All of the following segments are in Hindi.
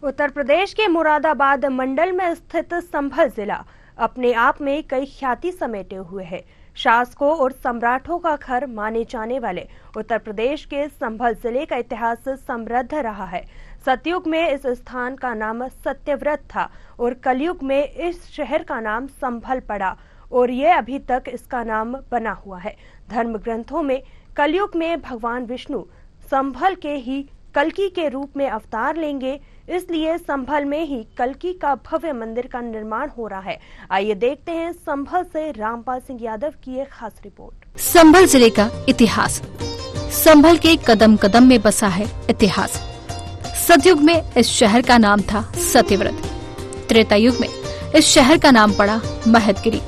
उत्तर प्रदेश के मुरादाबाद मंडल में स्थित संभल जिला अपने आप में कई ख्याति समेटे हुए है। शासकों और सम्राटों का घर माने जाने वाले उत्तर प्रदेश के संभल जिले का इतिहास समृद्ध रहा है। सतयुग में इस स्थान का नाम सत्यव्रत था और कलयुग में इस शहर का नाम संभल पड़ा और ये अभी तक इसका नाम बना हुआ है। धर्म ग्रंथों में कलयुग में भगवान विष्णु संभल के ही कल्कि के रूप में अवतार लेंगे, इसलिए संभल में ही कल्कि का भव्य मंदिर का निर्माण हो रहा है। आइए देखते हैं संभल से रामपाल सिंह यादव की एक खास रिपोर्ट। संभल जिले का इतिहास। संभल के कदम कदम में बसा है इतिहास। सतयुग में इस शहर का नाम था सत्यव्रत। त्रेता युग में इस शहर का नाम पड़ा महतगिरी।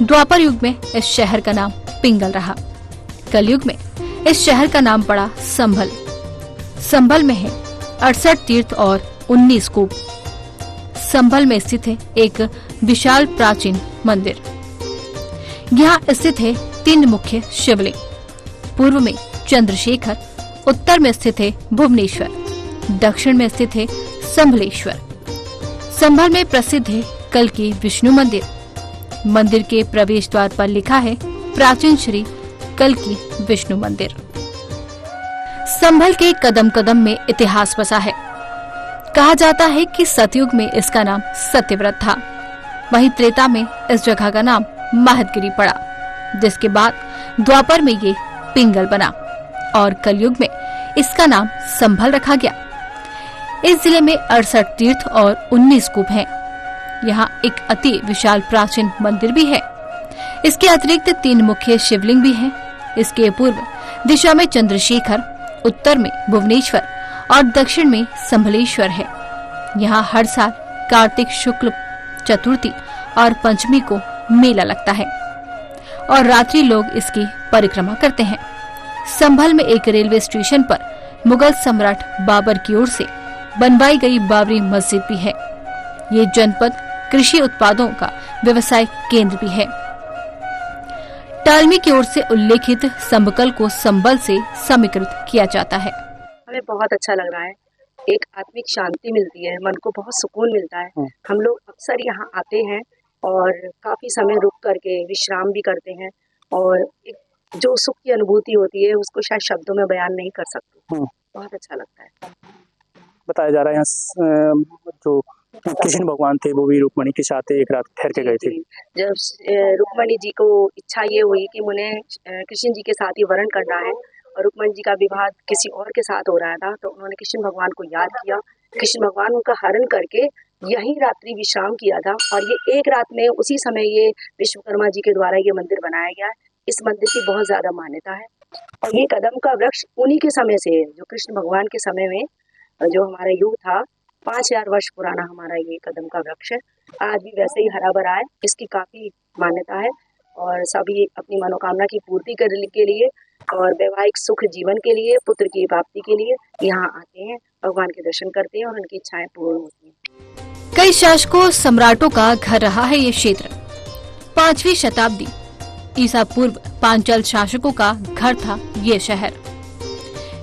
द्वापर युग में इस शहर का नाम पिंगल रहा। कलयुग में इस शहर का नाम पड़ा संभल। संभल में है 68 तीर्थ और 19 कूप। संभल में स्थित है एक विशाल प्राचीन मंदिर। यहाँ स्थित है 3 मुख्य शिवलिंग। पूर्व में चंद्रशेखर, उत्तर में स्थित है भुवनेश्वर, दक्षिण में स्थित है संभलेश्वर। संभल में प्रसिद्ध है कल्कि विष्णु मंदिर। मंदिर के प्रवेश द्वार पर लिखा है प्राचीन श्री कल्कि विष्णु मंदिर। संभल के कदम कदम में इतिहास बसा है। कहा जाता है कि सतयुग में इसका नाम सत्यव्रत था, वहीं त्रेता में इस जगह का नाम महतगिरी पड़ा, जिसके बाद द्वापर में ये पिंगल बना और कलयुग में इसका नाम संभल रखा गया। इस जिले में 68 तीर्थ और 19 कूप हैं। यहाँ एक अति विशाल प्राचीन मंदिर भी है। इसके अतिरिक्त 3 मुख्य शिवलिंग भी हैं। इसके पूर्व दिशा में चंद्रशेखर, उत्तर में भुवनेश्वर और दक्षिण में संभलेश्वर है। यहाँ हर साल कार्तिक शुक्ल चतुर्थी और पंचमी को मेला लगता है और रात्रि लोग इसकी परिक्रमा करते हैं। संभल में एक रेलवे स्टेशन पर मुगल सम्राट बाबर की ओर से बनवाई गई बाबरी मस्जिद भी है। ये जनपद कृषि उत्पादों का व्यवसायिक केंद्र भी है। टालमी की ओर से उल्लेखित संभकल को संभल से समीकृत किया जाता है। हमें बहुत अच्छा लग रहा है। एक आत्मिक शांति मिलती है, मन को बहुत सुकून मिलता है। हम लोग अक्सर यहाँ आते हैं और काफी समय रुक करके विश्राम भी करते हैं और एक जो सुख की अनुभूति होती है उसको शायद शब्दों में बयान नहीं कर सकते। बहुत अच्छा लगता है। बताया जा रहा है यहाँ जो कृष्ण भगवान थे वो भी रुक्मणी के साथ एक रात ठहर के गए थे। जब रुक्मणी जी को इच्छा ये हुई कि मुझे कृष्ण जी के साथ ही वरण करना है और रुक्मणी जी का विवाह किसी और के साथ हो रहा था, तो उन्होंने कृष्ण भगवान को याद किया। कृष्ण भगवान उनका हरण करके यही रात्रि विश्राम किया था और ये एक रात में उसी समय ये विश्वकर्मा जी के द्वारा ये मंदिर बनाया गया है। इस मंदिर की बहुत ज्यादा मान्यता है और ये कदम का वृक्ष उन्हीं के समय से है, जो कृष्ण भगवान के समय में जो हमारा युग था 5000 वर्ष पुराना हमारा ये कदम का वृक्ष है। आज भी वैसे ही हरा भरा है। इसकी काफी मान्यता है और सभी अपनी मनोकामना की पूर्ति करने के लिए और वैवाहिक सुख जीवन के लिए, पुत्र की प्राप्ति के लिए यहाँ आते हैं, भगवान के दर्शन करते हैं और उनकी इच्छाएं पूर्ण होती हैं। कई शासकों सम्राटों का घर रहा है ये क्षेत्र। 5वीं शताब्दी ईसा पूर्व पांचाल शासकों का घर था ये शहर।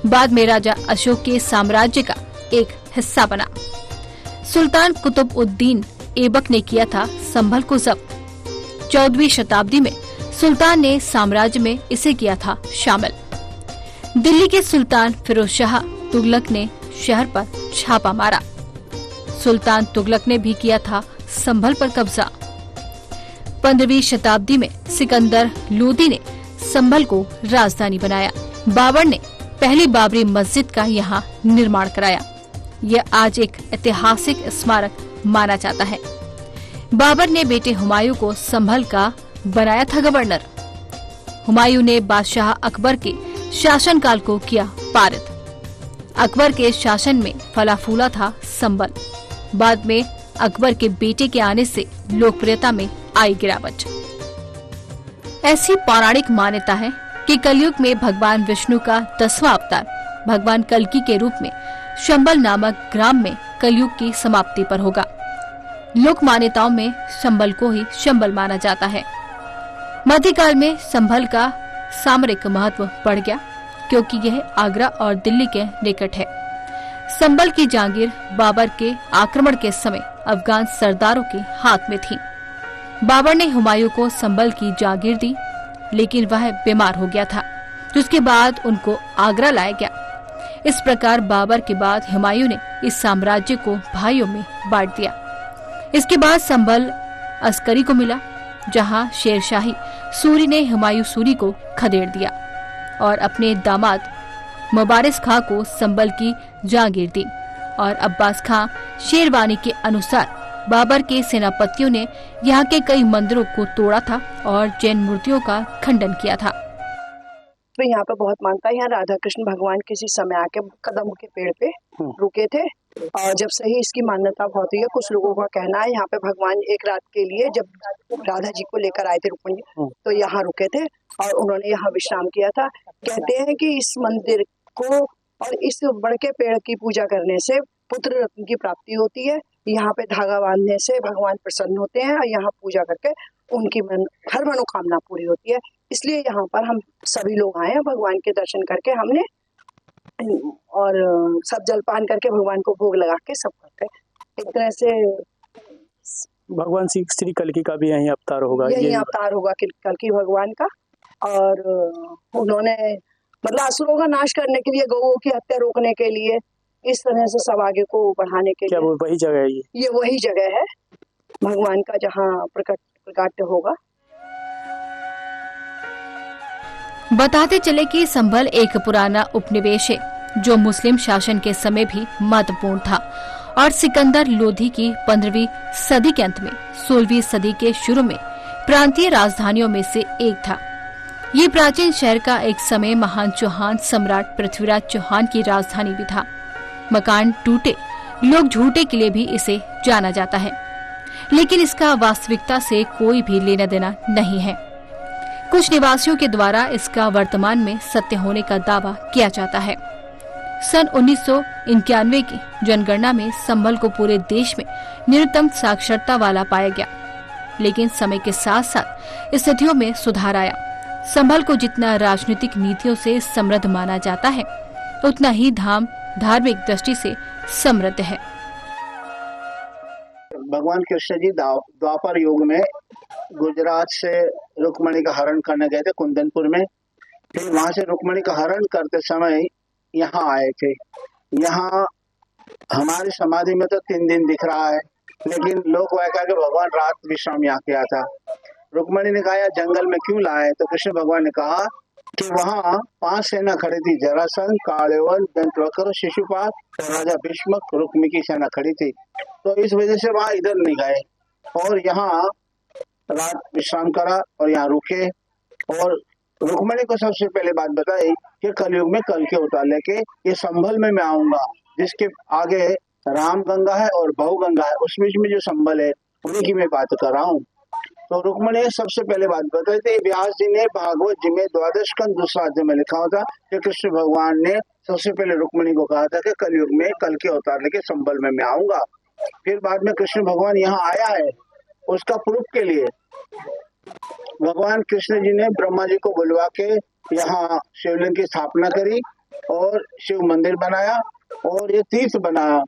बाद में राजा अशोक के साम्राज्य का एक हिस्सा बना। सुल्तान कुतुबउद्दीन ऐबक ने किया था संभल को जब्त। 14वीं शताब्दी में सुल्तान ने साम्राज्य में इसे किया था शामिल। दिल्ली के सुल्तान फिरोज शाह तुगलक ने शहर पर छापा मारा। सुल्तान तुगलक ने भी किया था संभल पर कब्जा। 15वीं शताब्दी में सिकंदर लोदी ने संभल को राजधानी बनाया। बाबर ने पहली बाबरी मस्जिद का यहाँ निर्माण कराया। यह आज एक ऐतिहासिक स्मारक माना जाता है। बाबर ने बेटे हुमायूं को संभल का बनाया था गवर्नर। हुमायूं ने बादशाह अकबर के शासनकाल को किया पारित। अकबर के शासन में फला फूला था संभल। बाद में अकबर के बेटे के आने से लोकप्रियता में आई गिरावट। ऐसी पौराणिक मान्यता है कि कलयुग में भगवान विष्णु का 10वां अवतार भगवान कल्कि के रूप में संभल नामक ग्राम में कलयुग की समाप्ति पर होगा। लोक मान्यताओं में संभल को ही संभल माना जाता है। मध्यकाल में संभल का सामरिक महत्व बढ़ गया क्योंकि यह आगरा और दिल्ली के निकट है। संभल की जागीर बाबर के आक्रमण के समय अफगान सरदारों के हाथ में थी। बाबर ने हुमायूं को संभल की जागीर दी, लेकिन वह बीमार हो गया था, जिसके बाद उनको आगरा लाया गया। इस प्रकार बाबर के बाद हुमायूं ने इस साम्राज्य को भाइयों में बांट दिया। इसके बाद संभल अस्करी को मिला, जहां शेरशाही सूरी ने हुमायूं सूरी को खदेड़ दिया और अपने दामाद मुबारिस खां को संभल की जागीर दी। और अब्बास खां शेरवानी के अनुसार बाबर के सेनापतियों ने यहाँ के कई मंदिरों को तोड़ा था और जैन मूर्तियों का खंडन किया था। तो यहाँ पे बहुत मानता है, यहाँ राधा कृष्ण भगवान किसी समय आके कदम के पेड़ पे रुके थे और जब सही इसकी मान्यता होती है, कुछ लोगों का कहना है यहाँ पे भगवान एक रात के लिए जब राधा जी को लेकर आए थे रुक्मिणी, तो यहाँ रुके थे और उन्होंने यहाँ विश्राम किया था। कहते हैं कि इस मंदिर को और इस बड़ के पेड़ की पूजा करने से पुत्र रत्न की प्राप्ति होती है। यहाँ पे धागा बांधने से भगवान प्रसन्न होते हैं और यहाँ पूजा करके उनकी हर मनोकामना पूरी होती है। इसलिए यहाँ पर हम सभी लोग आए हैं, भगवान के दर्शन करके हमने और सब जलपान करके भगवान को भोग लगा के सब करते हैं। एक तरह से भगवान श्री कल्कि का भी यही अवतार होगा, यही अवतार होगा कल्कि भगवान का। और उन्होंने मतलब असुरों का नाश करने के लिए, गौओं की हत्या रोकने के लिए, इस तरह से सब आगे को बढ़ाने के लिए। वो वही जगह है? ये वही जगह है भगवान का जहाँ प्रकट होगा। बताते चले कि संभल एक पुराना उपनिवेश है जो मुस्लिम शासन के समय भी महत्वपूर्ण था और सिकंदर लोधी की 15वीं सदी के अंत में 16वीं सदी के शुरू में प्रांतीय राजधानियों में से एक था। ये प्राचीन शहर का एक समय महान चौहान सम्राट पृथ्वीराज चौहान की राजधानी भी था। मकान टूटे, लोग झूठे के लिए भी इसे जाना जाता है, लेकिन इसका वास्तविकता से कोई भी लेना देना नहीं है। कुछ निवासियों के द्वारा इसका वर्तमान में सत्य होने का दावा किया जाता है। सन 1991 की जनगणना में संभल को पूरे देश में न्यूनतम साक्षरता वाला पाया गया, लेकिन समय के साथ साथ स्थितियों में सुधार आया। संभल को जितना राजनीतिक नीतियों से समृद्ध माना जाता है, उतना ही धार्मिक दृष्टि से समृद्ध है। भगवान कृष्ण जी द्वापर युग में गुजरात से रुक्मणी का हरण करने गए थे कुंदनपुर में। फिर वहां से रुक्मणी का हरण करते समय यहाँ आए थे। यहाँ हमारी समाधि में तो 3 दिन दिख रहा है, लेकिन लोग वह कहा कि भगवान रात विश्राम यहाँ किया था। रुक्मणी ने कहा जंगल में क्यों लाए, तो कृष्ण भगवान ने कहा कि वहाँ 5 सेना खड़ी थी, जरासंध, कालेवन, दंतवक्र, शिशुपाल और राजा भीष्म, रुक्मी की सेना खड़ी थी। तो इस वजह से वहाँ इधर नहीं गए और यहाँ रात विश्राम करा और यहाँ रुके। और रुक्मणी को सबसे पहले बात बताई कि कलयुग में कल के अवतार लेके ये संभल में मैं आऊंगा, जिसके आगे राम गंगा है और बहु गंगा है, उस बीच में जो संभल है उन्हीं की मैं बात कर रहा हूँ। तो रुक्मणी सबसे पहले बात बताई थी। व्यास जी ने भागवत जी में 12 स्कंद दूसरा अध्याय में लिखा होता कि कृष्ण भगवान ने सबसे पहले रुक्मणी को कहा था कि कलयुग में कल के अवतार लेके संभल में मैं आऊंगा। फिर बाद में कृष्ण भगवान यहाँ आया है, उसका प्रूफ के लिए भगवान कृष्ण जी ने ब्रह्मा जी को बुलवा के यहाँ शिवलिंग की स्थापना करी और शिव मंदिर बनाया और ये तीर्थ बनाया।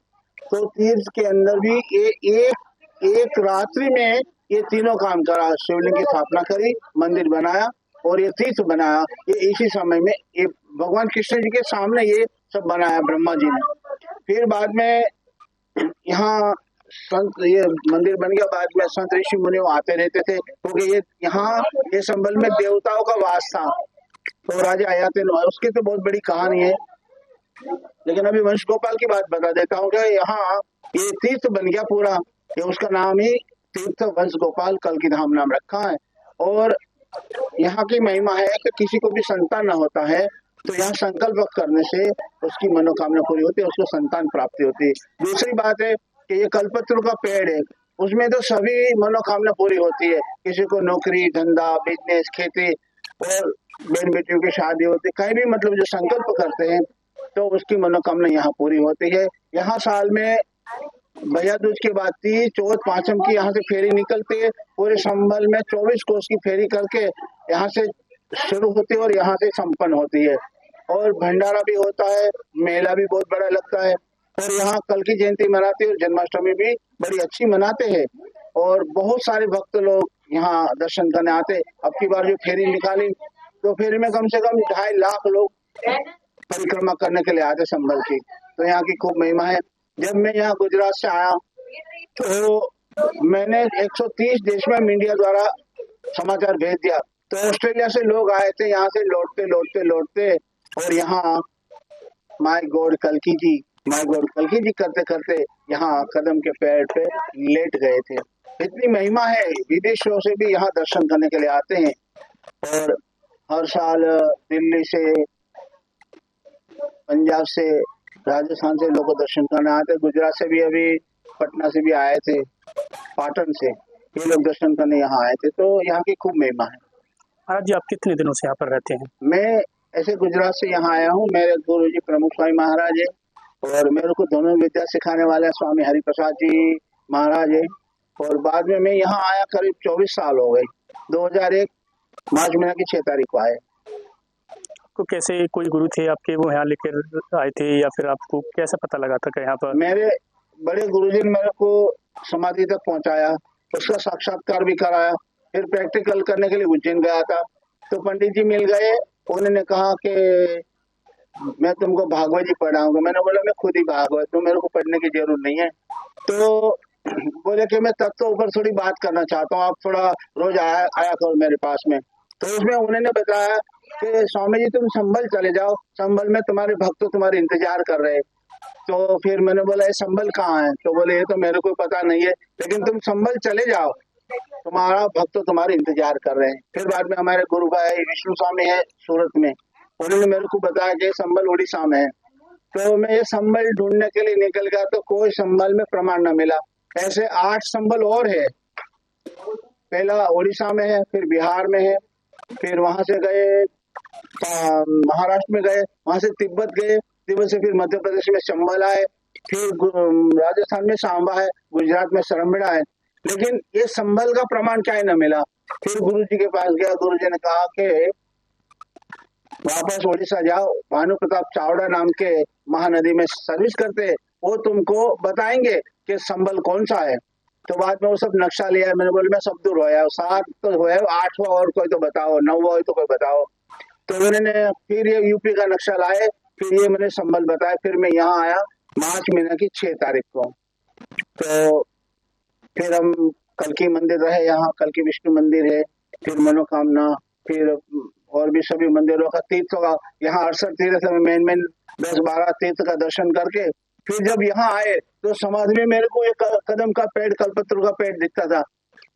तो तीर्थ के अंदर भी ये एक रात्रि में ये तीनों काम करा, शिवलिंग की स्थापना करी, मंदिर बनाया और ये तीर्थ बनाया। ये इसी समय में ये भगवान कृष्ण जी के सामने ये सब बनाया ब्रह्मा जी ने। फिर बाद में यहाँ संत ये मंदिर बन गया। बाद में संत ऋषि मुनि आते रहते थे, क्योंकि ये यहाँ ये संभल में देवताओं का वास था। तो राजा आया थे, उसकी तो बहुत बड़ी कहानी है, लेकिन अभी वंश गोपाल की बात बता देता हूँ कि यहाँ ये तीर्थ बन गया पूरा, ये उसका नाम ही तीर्थ वंश गोपाल कल्कि धाम नाम रखा है। और यहाँ की महिमा है कि किसी को भी संतान न होता है तो यहाँ संकल्प करने से उसकी मनोकामना पूरी होती है, उसको संतान प्राप्ति होती है। दूसरी बात है कि ये कल्पत्रु का पेड़ है, उसमें तो सभी मनोकामना पूरी होती है। किसी को नौकरी, धंधा, बिजनेस, खेती और बहन बेटियों की शादी होती है, कहीं भी मतलब जो संकल्प करते हैं तो उसकी मनोकामना यहाँ पूरी होती है। यहाँ साल में भैया दूज के बाद तीज, चौथ, पांचम की यहाँ से फेरी निकलती है। पूरे संभल में 24 कोस की फेरी करके यहाँ से शुरू होती है और यहाँ से संपन्न होती है। और भंडारा भी होता है, मेला भी बहुत बड़ा लगता है। और यहाँ कल की जयंती मनाते हैं और जन्माष्टमी भी बड़ी अच्छी मनाते हैं और बहुत सारे भक्त लोग यहाँ दर्शन करने आते। अब की बार जो फेरी निकाली तो फेरी में कम से कम 2.5 लाख लोग परिक्रमा करने के लिए आते संभल की। तो यहाँ की खूब महिमा है। जब मैं यहाँ गुजरात से आया तो मैंने 130 देश में मीडिया द्वारा समाचार भेज दिया। तो ऑस्ट्रेलिया से लोग आए थे, यहाँ से लौटते और यहाँ माय गॉड कल्की जी करते करते यहाँ कदम के पैर पे लेट गए थे। इतनी महिमा है, विदेशों से भी यहाँ दर्शन करने के लिए आते हैं और हर साल दिल्ली से, पंजाब से, राजस्थान से लोग दर्शन करने आते। गुजरात से भी, अभी पटना से भी आए थे, पाटन से, ये लोग दर्शन करने यहाँ आए थे। तो यहाँ की खूब महिमा है। महाराज जी, आप कितने दिनों से यहाँ पर रहते हैं? मैं ऐसे गुजरात से यहाँ आया हूँ। मेरे गुरु जी प्रमुख स्वामी महाराज है और मेरे को दोनों विद्या सिखाने वाले स्वामी हरिप्रसाद जी महाराज है। और बाद में मैं यहाँ आया, करीब 24 साल हो गए। 2001 मार्च महीने की 6 तारीख को आए। आपको कैसे, कोई गुरु थे आपके, वो यहाँ लेकर आए थे या फिर आपको कैसे पता लगा था कि यहाँ पर? मेरे बड़े गुरुजी ने मेरे को समाधि तक पहुँचाया, उसका साक्षात्कार भी कराया। फिर प्रैक्टिकल करने के लिए उज्जैन गया था तो पंडित जी मिल गए। उन्होंने कहा कि मैं तुमको भागवत जी पढ़ाऊंगा। मैंने बोला मैं खुद ही भागवत, तो मेरे को पढ़ने की जरूरत नहीं है। तो बोले कि मैं तब तो ऊपर थोड़ी बात करना चाहता हूँ, आप थोड़ा रोज आया करो मेरे पास में। तो उसमें उन्होंने बताया कि स्वामी जी तुम संभल चले जाओ, संभल में तुम्हारे भक्त तुम्हारे इंतजार कर रहे। तो फिर मैंने बोला ये संभल कहाँ है? तो बोले ये तो मेरे को पता नहीं है, लेकिन तुम संभल चले जाओ, तुम्हारा भक्त तुम्हारे इंतजार कर रहे हैं। फिर बाद में हमारे गुरु भाई विष्णु स्वामी है सूरत में, उन्होंने मेरे को बताया कि संभल उड़ीसा में है। तो मैं ये संभल ढूंढने के लिए निकल गया तो कोई संभल में प्रमाण न मिला। ऐसे 8 संभल और है, पहला उड़ीसा में है, फिर बिहार में है, फिर वहां से गए महाराष्ट्र में गए, वहां से तिब्बत गए, तिब्बत से फिर मध्य प्रदेश में संभल आए, फिर राजस्थान में सांबा है, गुजरात में सरमड़ा है। लेकिन ये संभल का प्रमाण क्या है न मिला। फिर गुरु जी के पास गया, गुरु जी ने कहा कि वापस उड़ीसा जाओ, भानु प्रताप चावड़ा नाम के महानदी में सर्विस करते, वो तुमको बताएंगे कि संभल कौन सा है। तो बाद में वो सब नक्शा लिया। मैंने बोला मैं सब दूर होया, 7 तो होया, 8वां और कोई तो बताओ, 9वां तो कोई बताओ। तो उन्होंने फिर ये यूपी का नक्शा लाए, फिर ये मैंने संभल बताया। फिर मैं यहाँ आया मार्च महीने की 6 तारीख को। तो फिर हम कल्की मंदिर रहे, यहाँ कल्की विष्णु मंदिर है, फिर मनोकामना, फिर और भी सभी मंदिरों का तीर्थों का, यहाँ 68 तीर्थ में मेन 10-12 तीर्थ का दर्शन करके फिर जब यहाँ आए तो समाधि में मेरे को एक कदम का पेड़, कल्पतरु का पेड़ दिखता था।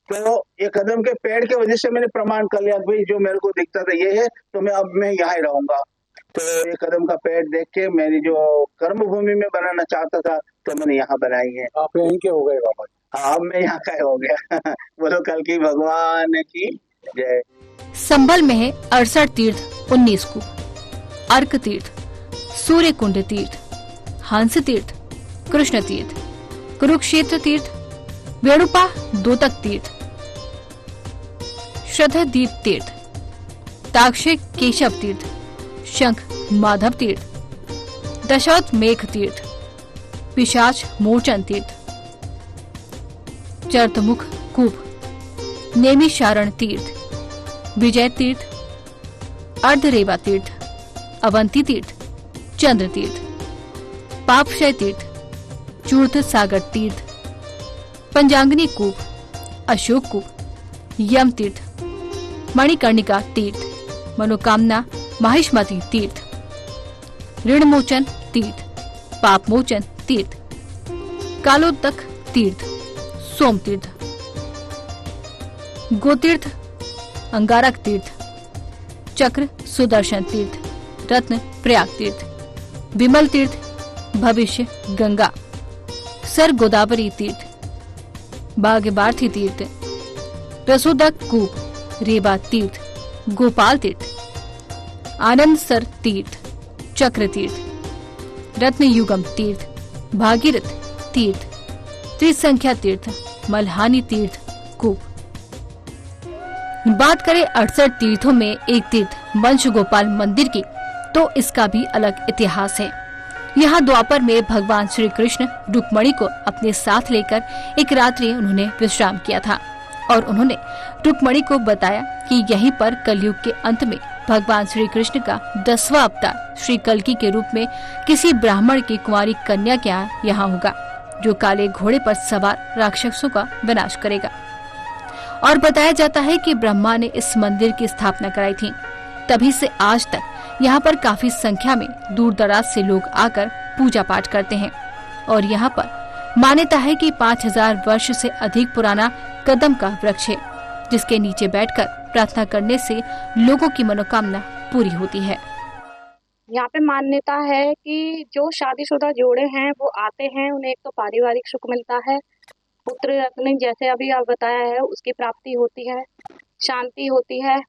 तो ये कदम के पेड़ की वजह से मैंने प्रमाण कर लिया, भाई जो मेरे को दिखता था ये है, तो मैं यहाँ ही रहूंगा। तो ये कदम का पेड़ देख के मेरी जो कर्म भूमि में बनाना चाहता था तो मैंने यहाँ बनाई है। आप यहीं के हो गए बाबा? हाँ, मैं यहाँ का हो गया। बोलो कल्की भगवान की जय। संभल में है 68 तीर्थ, 19 कूप, अर्क तीर्थ, सूर्य कुंड तीर्थ, हंस तीर्थ, कृष्ण तीर्थ, कुरुक्षेत्र तीर्थ, वेणुपा दोतक तीर्थ, श्रद्धादीप तीर्थ, ताक्षय केशव तीर्थ, शंख माधव तीर्थ, दशरथ मेघ तीर्थ, पिशाच मोचन तीर्थ, चरतमुख कूप, नेमिशारण तीर्थ, विजय तीर्थ, अर्धरेवा तीर्थ, अवंती तीर्थ, चंद्र तीर्थ, पापक्षय तीर्थ, चूर्थ सागर तीर्थ, पंजांगनी कूप, अशोक कूप, यम तीर्थ, मणिकर्णिका तीर्थ, मनोकामना माहिष्मती तीर्थ, ऋणमोचन तीर्थ, पापमोचन तीर्थ, कालोदक तीर्थ, सोम तीर्थ, गोतीर्थ, अंगारक तीर्थ, चक्र सुदर्शन तीर्थ, रत्न प्रयाग तीर्थ, विमल तीर्थ, भविष्य गंगा, सर गोदावरी तीर्थ, बागबार्थी तीर्थ, रसोदक कूप, रेबा तीर्थ, गोपाल तीर्थ, आनंद सर तीर्थ, चक्र तीर्थ, रत्न युगम तीर्थ, भागीरथ तीर्थ, त्रिसंख्या तीर्थ, मल्हानी तीर्थ कूप। बात करें 68 तीर्थों में एक तीर्थ वंश गोपाल मंदिर की, तो इसका भी अलग इतिहास है। यहाँ द्वापर में भगवान श्री कृष्ण रुक्मणी को अपने साथ लेकर एक रात्रि उन्होंने विश्राम किया था और उन्होंने रुक्मणी को बताया कि यहीं पर कलयुग के अंत में भगवान श्री कृष्ण का 10वां अवतार श्री कल्की के रूप में किसी ब्राह्मण की कुंवारी कन्या के यहाँ होगा, जो काले घोड़े पर सवार राक्षसों का विनाश करेगा। और बताया जाता है कि ब्रह्मा ने इस मंदिर की स्थापना कराई थी। तभी से आज तक यहाँ पर काफी संख्या में दूर दराज से लोग आकर पूजा पाठ करते हैं और यहाँ पर मान्यता है कि 5000 वर्ष से अधिक पुराना कदम का वृक्ष है, जिसके नीचे बैठकर प्रार्थना करने से लोगों की मनोकामना पूरी होती है। यहाँ पे मान्यता है कि जो शादीशुदा जोड़े हैं वो आते हैं, उन्हें एक तो पारिवारिक सुख मिलता है, पुत्र रत्न जैसे अभी आप बताया है उसकी प्राप्ति होती है, शांति होती है।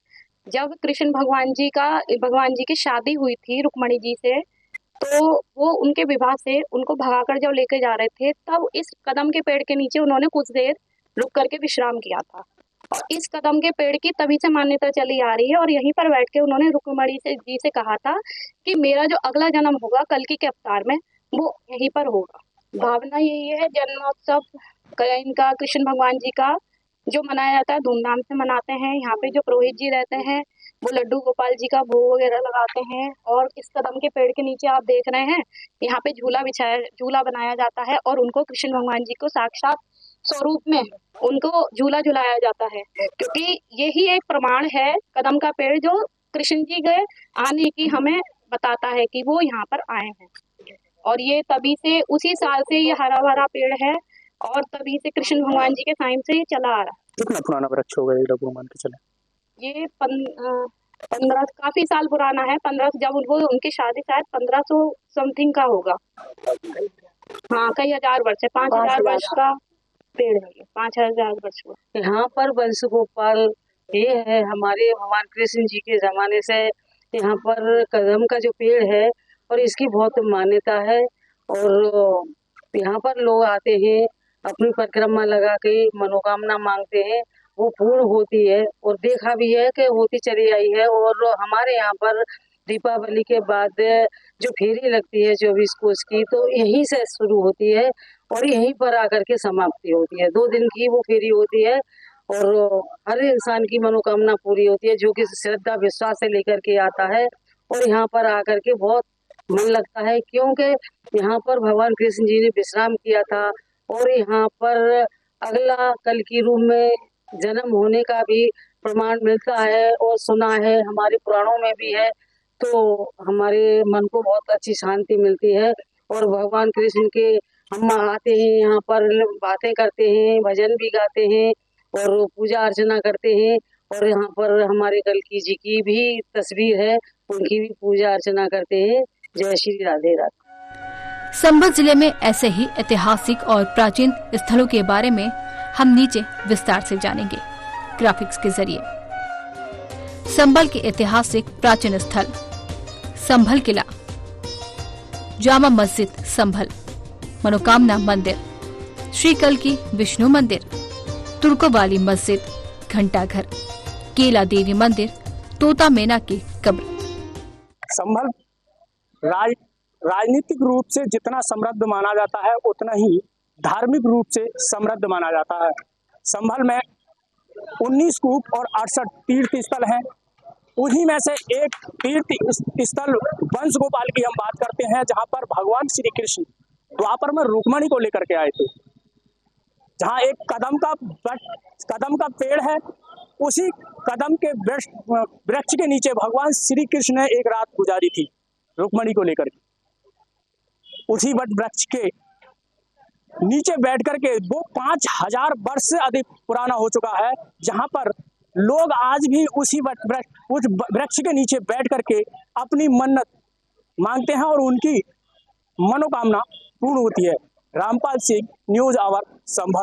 जब कृष्ण भगवान जी की शादी हुई थी रुक्मणी जी से, तो वो उनके विवाह से उनको भगाकर जब लेके जा रहे थे, तब इस कदम के पेड़ के नीचे उन्होंने कुछ देर रुक करके विश्राम किया था। और इस कदम के पेड़ की तभी से मान्यता चली आ रही है और यहीं पर बैठ के उन्होंने रुक्मणी जी से कहा था कि मेरा जो अगला जन्म होगा कल्की के अवतार में, वो यहीं पर होगा। भावना यही है, जन्मोत्सव इनका कृष्ण भगवान जी का जो मनाया जाता है धूमधाम से मनाते हैं। यहाँ पे जो पुरोहित जी रहते हैं वो लड्डू गोपाल जी का भोग वगैरह लगाते हैं और इस कदम के पेड़ के नीचे आप देख रहे हैं यहाँ पे झूला बनाया जाता है और उनको कृष्ण भगवान जी को साक्षात स्वरूप में उनको झूला झुलाया जाता है, क्योंकि यही एक प्रमाण है कदम का पेड़ जो कृष्ण जी के आने की हमें बताता है कि वो यहाँ पर आए हैं। और ये तभी से उसी साल से ये हरा भरा पेड़ है और तभी से कृष्ण भगवान जी के टाइम से ये चला आ रहा है। कितना पुराना वृक्ष होगा ये लोग मान के चले? ये 15 काफी साल पुराना है। 15 जब उनकी शादी शायद 1500 समथिंग का होगा। हाँ, कई हजार वर्ष है, 5000 वर्ष का पेड़ है ये, 5000 वर्ष का। यहाँ पर वंश गोपाल ये है, हमारे भगवान कृष्ण जी के जमाने से यहाँ पर कदम का जो पेड़ है और इसकी बहुत मान्यता है और यहाँ पर लोग आते हैं, अपनी परिक्रमा लगा के मनोकामना मांगते हैं, वो पूर्ण होती है और देखा भी है कि होती चली आई है। और हमारे यहाँ पर दीपावली के बाद जो फेरी लगती है 24 कोस की, तो यहीं से शुरू होती है और यहीं पर आकर के समाप्ति होती है। 2 दिन की वो फेरी होती है और हर इंसान की मनोकामना पूरी होती है जो कि श्रद्धा विश्वास से लेकर के आता है और यहाँ पर आकर के बहुत मन लगता है, क्योंकि यहाँ पर भगवान कृष्ण जी ने विश्राम किया था और यहाँ पर अगला कल की रूप में जन्म होने का भी प्रमाण मिलता है और सुना है, हमारे पुराणों में भी है। तो हमारे मन को बहुत अच्छी शांति मिलती है और भगवान कृष्ण के हम आते हैं, यहाँ पर बातें करते हैं, भजन भी गाते हैं और पूजा अर्चना करते हैं और यहाँ पर हमारे कल्की जी की भी तस्वीर है, उनकी भी पूजा अर्चना करते हैं। जय श्री राधे राधे। संभल जिले में ऐसे ही ऐतिहासिक और प्राचीन स्थलों के बारे में हम नीचे विस्तार से जानेंगे ग्राफिक्स के जरिए। संभल के ऐतिहासिक प्राचीन स्थल: संभल किला, जामा मस्जिद संभल, मनोकामना मंदिर, श्री कल्की विष्णु मंदिर, तुर्कोवाली मस्जिद, घंटाघर, केला देवी मंदिर, तोता मैना की कब्र। संभल राजनीतिक रूप से जितना समृद्ध माना जाता है उतना ही धार्मिक रूप से समृद्ध माना जाता है। संभल में 19 कूप और 68 तीर्थ स्थल हैं। उन्हीं में से एक तीर्थ स्थल वंश गोपाल की हम बात करते हैं, जहां पर भगवान श्री कृष्ण द्वापर में रुक्मणी को लेकर के आए थे। जहां एक कदम का पेड़ है, उसी कदम के वृक्ष के नीचे भगवान श्री कृष्ण ने एक रात गुजारी थी रुक्मणी को लेकर के। उसी वट वृक्ष के नीचे बैठ करके वो 5000 वर्ष से अधिक पुराना हो चुका है, जहां पर लोग आज भी उस वृक्ष के नीचे बैठ करके अपनी मन्नत मांगते हैं और उनकी मनोकामना पूर्ण होती है। रामपाल सिंह, न्यूज़ आवर, संभल।